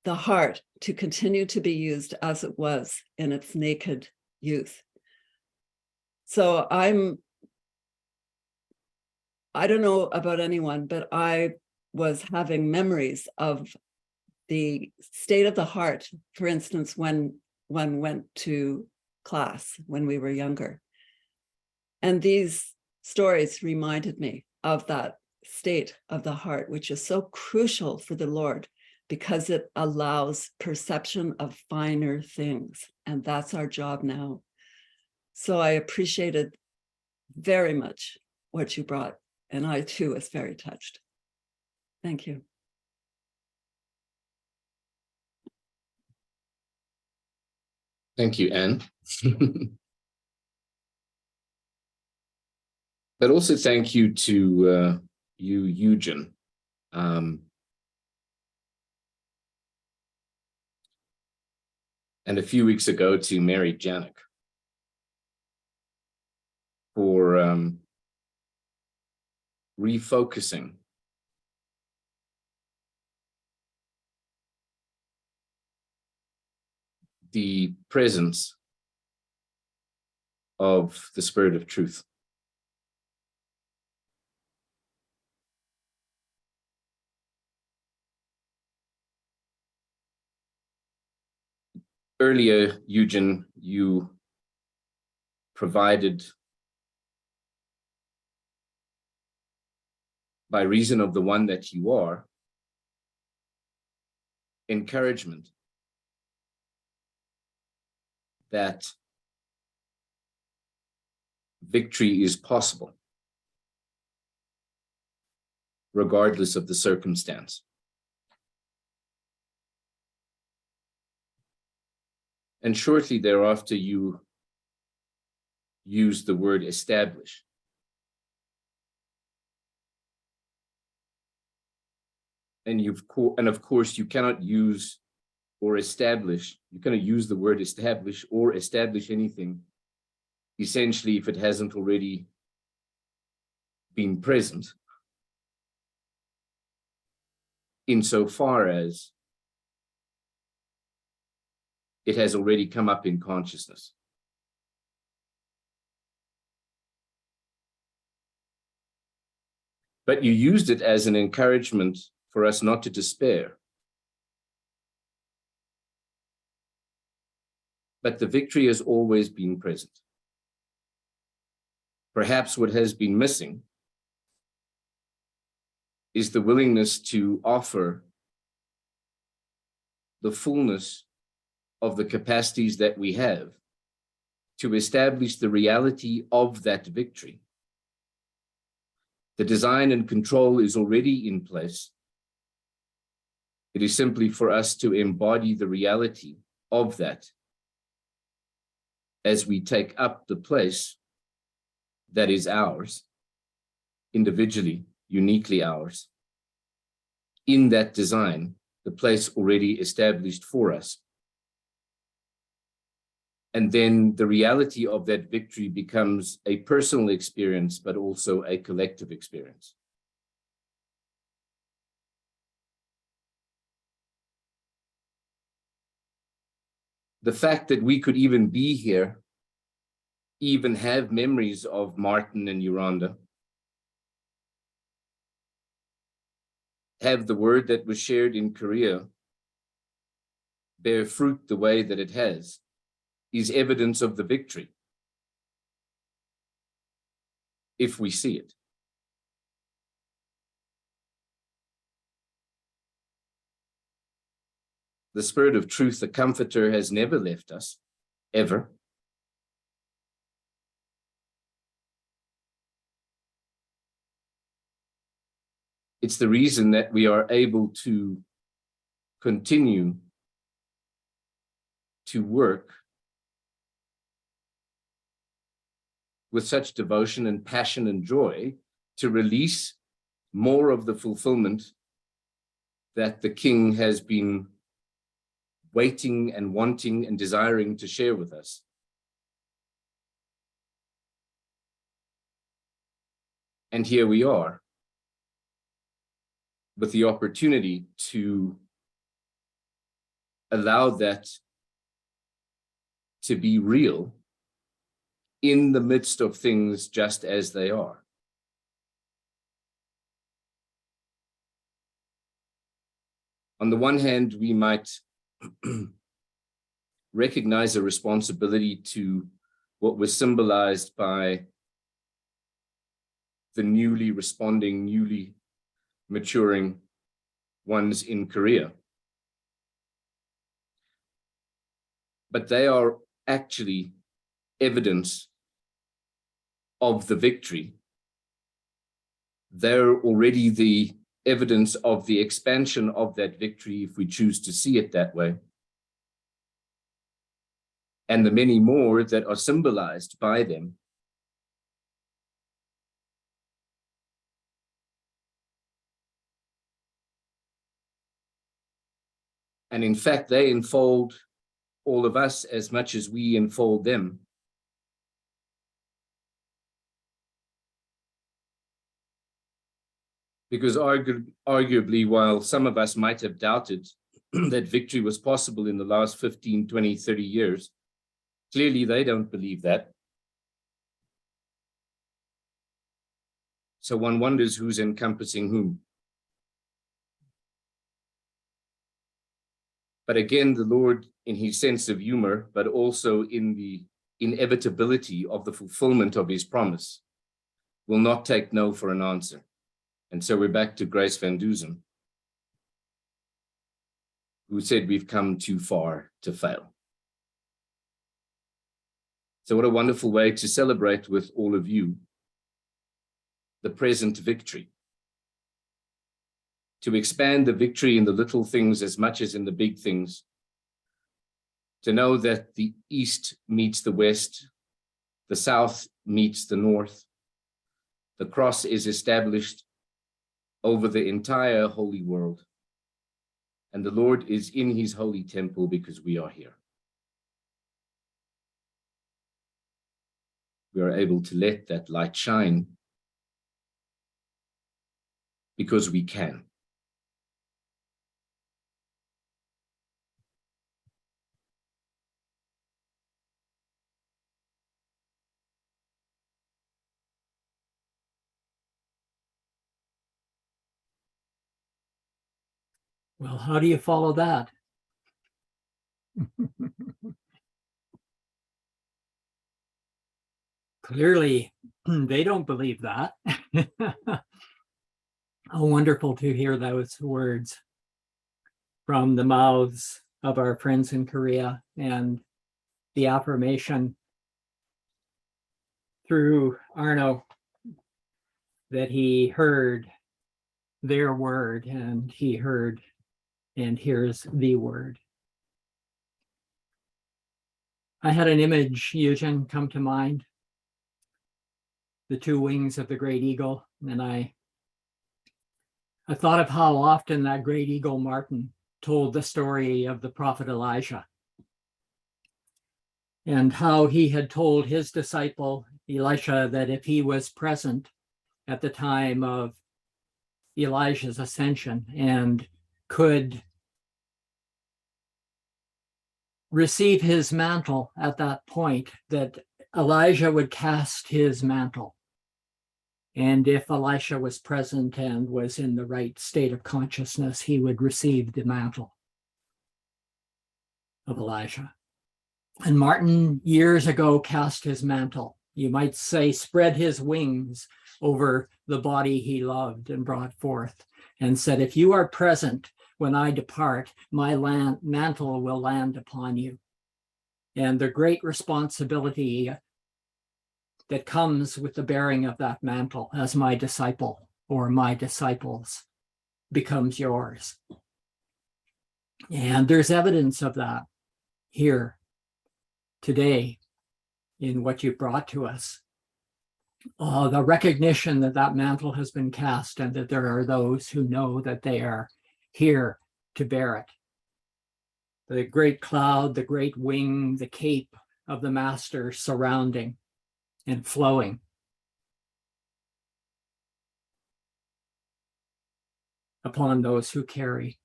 the heart to continue to be used as it was in its naked youth. So I don't know about anyone, but I was having memories of the state of the heart, for instance, when one went to class when we were younger. And these stories reminded me of that state of the heart, which is so crucial for the Lord, because it allows perception of finer things. And that's our job now. So I appreciated very much what you brought. And I too was very touched. Thank you. Thank you, Anne. But also thank you to you, Yujin. And a few weeks ago to Mary Janik for refocusing the presence of the Spirit of truth. Earlier, Yujin, you provided, by reason of the one that you are, encouragement that victory is possible, regardless of the circumstance. And shortly thereafter, you used the word establish. And of course, you cannot use or establish, you cannot use the word establish or establish anything, essentially, if it hasn't already been present, insofar as it has already come up in consciousness. But you used it as an encouragement for us not to despair. But the victory has always been present. Perhaps what has been missing is the willingness to offer the fullness of the capacities that we have to establish the reality of that victory. The design and control is already in place. It is simply for us to embody the reality of that as we take up the place that is ours, individually, uniquely ours, in that design, the place already established for us. And then the reality of that victory becomes a personal experience, but also a collective experience. The fact that we could even be here, even have memories of Martin and Yolanda, have the word that was shared in Korea bear fruit the way that it has, is evidence of the victory, if we see it. The Spirit of truth, the Comforter, has never left us, ever. It's the reason that we are able to continue to work with such devotion and passion and joy to release more of the fulfillment that the King has been waiting and wanting and desiring to share with us. And here we are, with the opportunity to allow that to be real in the midst of things just as they are. On the one hand, we might recognize a responsibility to what was symbolized by the newly responding, newly maturing ones in Korea. But they are actually evidence of the victory. They're already the evidence of the expansion of that victory, if we choose to see it that way. And the many more that are symbolized by them. And in fact, they enfold all of us as much as we enfold them. Because arguably, while some of us might have doubted that victory was possible in the last 15, 20, 30 years. Clearly, they don't believe that. So one wonders who's encompassing whom. But again, the Lord, in his sense of humor, but also in the inevitability of the fulfillment of his promise, will not take no for an answer. And so we're back to Grace Van Dusen, who said we've come too far to fail. So what a wonderful way to celebrate with all of you the present victory. To expand the victory in the little things as much as in the big things. To know that the East meets the West, the South meets the North. The cross is established over the entire holy world. And the Lord is in his holy temple because we are here. We are able to let that light shine because we can. Well, how do you follow that? Clearly, they don't believe that. How wonderful to hear those words from the mouths of our friends in Korea, and the affirmation through Arno that he heard their word, and he heard and hears the word. I had an image, Yujin, come to mind. The two wings of the great eagle. And I thought of how often that great eagle, Martin, told the story of the prophet Elijah. And how he had told his disciple, Elisha, that if he was present at the time of Elijah's ascension and could receive his mantle at that point, that Elijah would cast his mantle. And if Elisha was present and was in the right state of consciousness, he would receive the mantle of Elijah. And Martin years ago cast his mantle, you might say spread his wings over the body he loved and brought forth, and said, if you are present when I depart, my mantle will land upon you. And the great responsibility that comes with the bearing of that mantle as my disciple or my disciples becomes yours. And there's evidence of that here today in what you brought to us. The recognition that that mantle has been cast and that there are those who know that they are here to bear it. The great cloud, the great wing, the cape of the master surrounding and flowing. Upon those who carry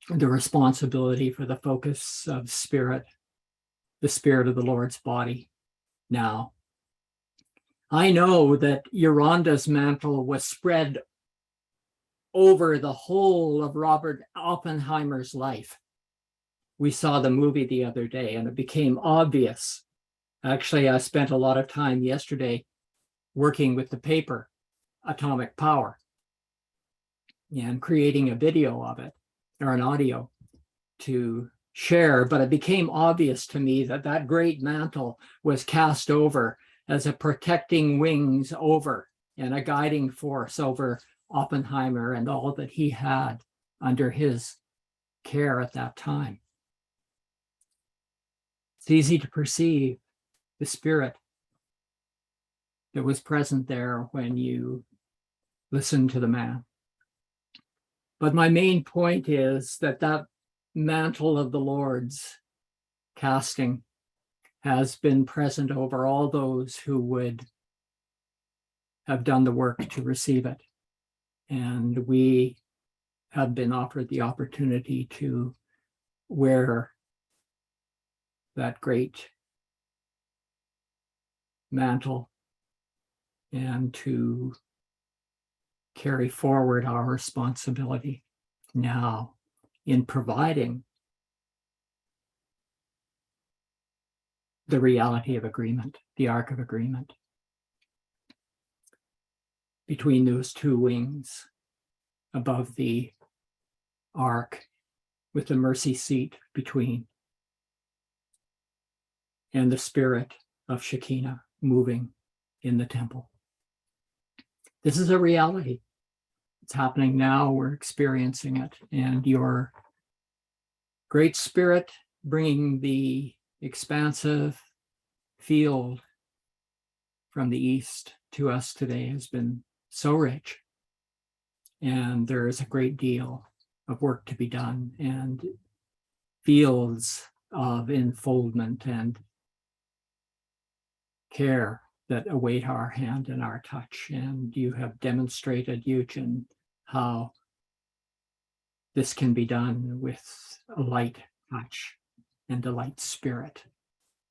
the responsibility for the focus of spirit, the spirit of the Lord's body now. I know that Yolanda's mantle was spread over the whole of Robert Oppenheimer's life. We saw the movie the other day and it became obvious. Actually, I spent a lot of time yesterday working with the paper, Atomic Power, and creating a video of it, or an audio to share. But it became obvious to me that that great mantle was cast over as a protecting wings over and a guiding force over Oppenheimer and all that he had under his care at that time. It's easy to perceive the spirit that was present there when you listen to the man. But my main point is that that mantle of the Lord's casting has been present over all those who would have done the work to receive it. And we had been offered the opportunity to wear that great mantle and to carry forward our responsibility now in providing the reality of agreement, the ark of agreement, between those two wings above the ark with the mercy seat between, and the spirit of Shekinah moving in the temple. This is a reality. It's happening now. We're experiencing it. And your great spirit bringing the expansive field from the east to us today has been so rich. And there is a great deal of work to be done and fields of enfoldment and care that await our hand and our touch. And you have demonstrated, Yujin, how this can be done with a light touch and a light spirit,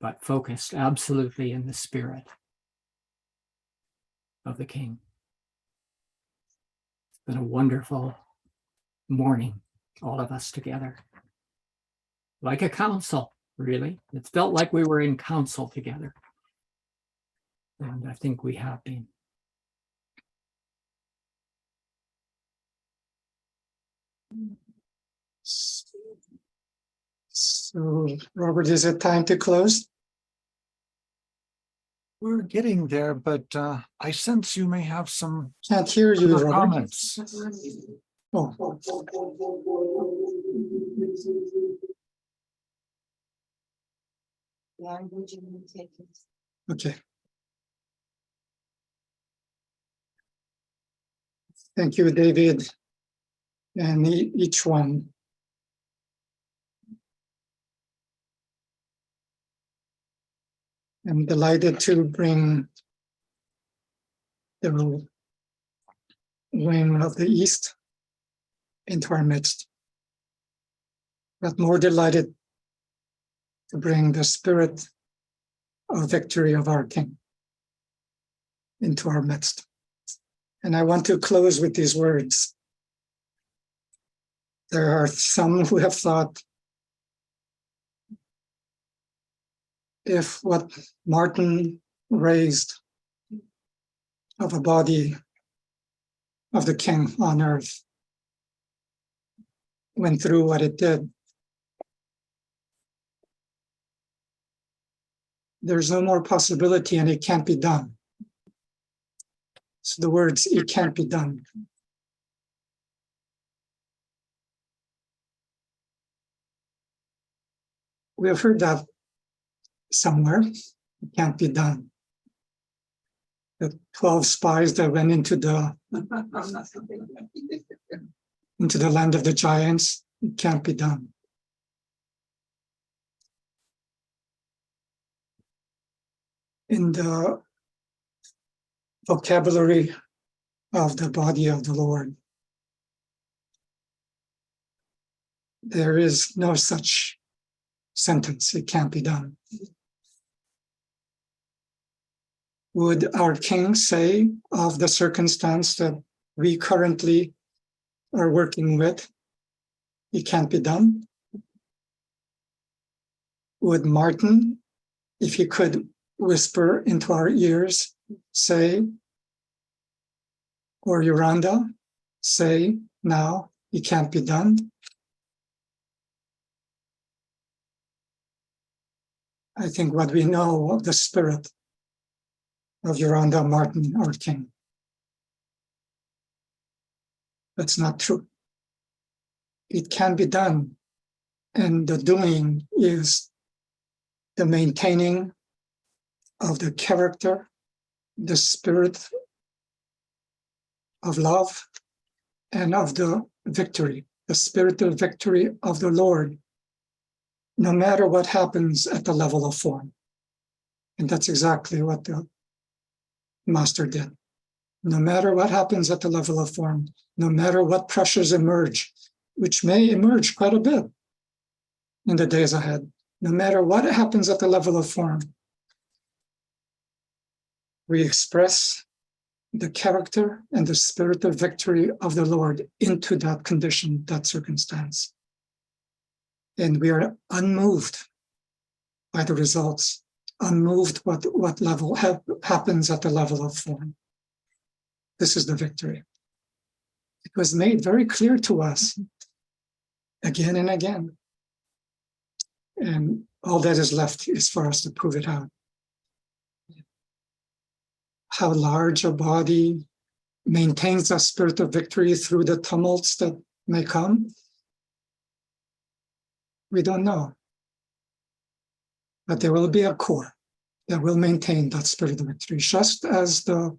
but focused absolutely in the spirit of the King. It's been a wonderful morning, all of us together. Like a council, really. It's felt like we were in council together. And I think we have been. So, Robert, is it time to close? We're getting there, but I sense you may have some Can't hear you, other Robert. comments. Oh. Okay. Thank you, David, and each one. I'm delighted to bring the wing of the East into our midst, but more delighted to bring the spirit of victory of our King into our midst. And I want to close with these words. There are some who have thought, if what Martin raised of a body of the King on earth went through what it did, there's no more possibility and it can't be done. So the words, it can't be done. We have heard that somewhere. It can't be done. The 12 spies that went into the land of the giants, it can't be done. In the vocabulary of the body of the Lord, there is no such sentence, it can't be done. Would our King say of the circumstance that we currently are working with, it can't be done? Would Martin, if he could whisper into our ears, say, or Yolanda, say now, it can't be done? I think what we know of the spirit of Yolanda Martin, our King, that's not true. It can be done, and the doing is the maintaining of the character, the spirit of love, and of the victory, the spiritual victory of the Lord, no matter what happens at the level of form. And that's exactly what the Master did. no matter what happens at the level of form, no matter what pressures emerge, which may emerge quite a bit in the days ahead, no matter what happens at the level of form, we express the character and the spirit of victory of the Lord into that condition, that circumstance. And we are unmoved by the results, unmoved what level happens at the level of form. This is the victory. It was made very clear to us again and again. And all that is left is for us to prove it out. How large a body maintains a spirit of victory through the tumults that may come, we don't know. But there will be a core that will maintain that spirit of victory, just as the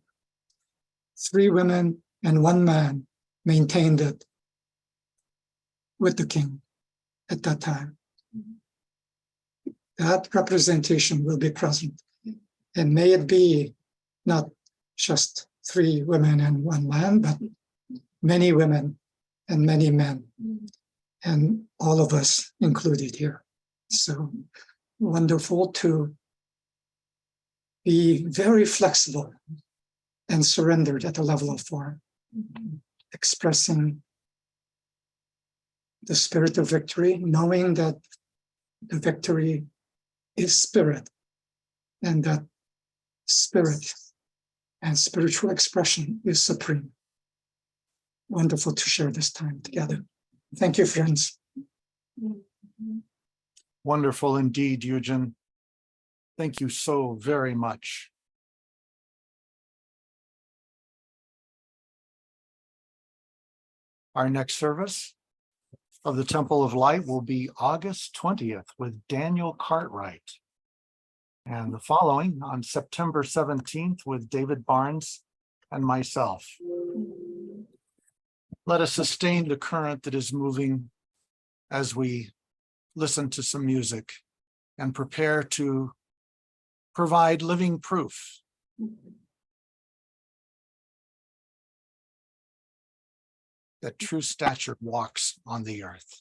3 women and 1 man maintained it with the king at that time. That representation will be present. And may it be not just 3 women and 1 man, but many women and many men, and all of us included here. So wonderful to be very flexible and surrendered at the level of form, expressing the spirit of victory, knowing that the victory is spirit, and that spirit and spiritual expression is supreme. Wonderful to share this time together. Thank you, friends. Wonderful indeed, Yujin. Thank you so very much. Our next service of the Temple of Light will be August 20th with Daniel Cartwright. And the following on September 17th with David Barnes and myself. Let us sustain the current that is moving as we listen to some music and prepare to provide living proof that true stature walks on the earth.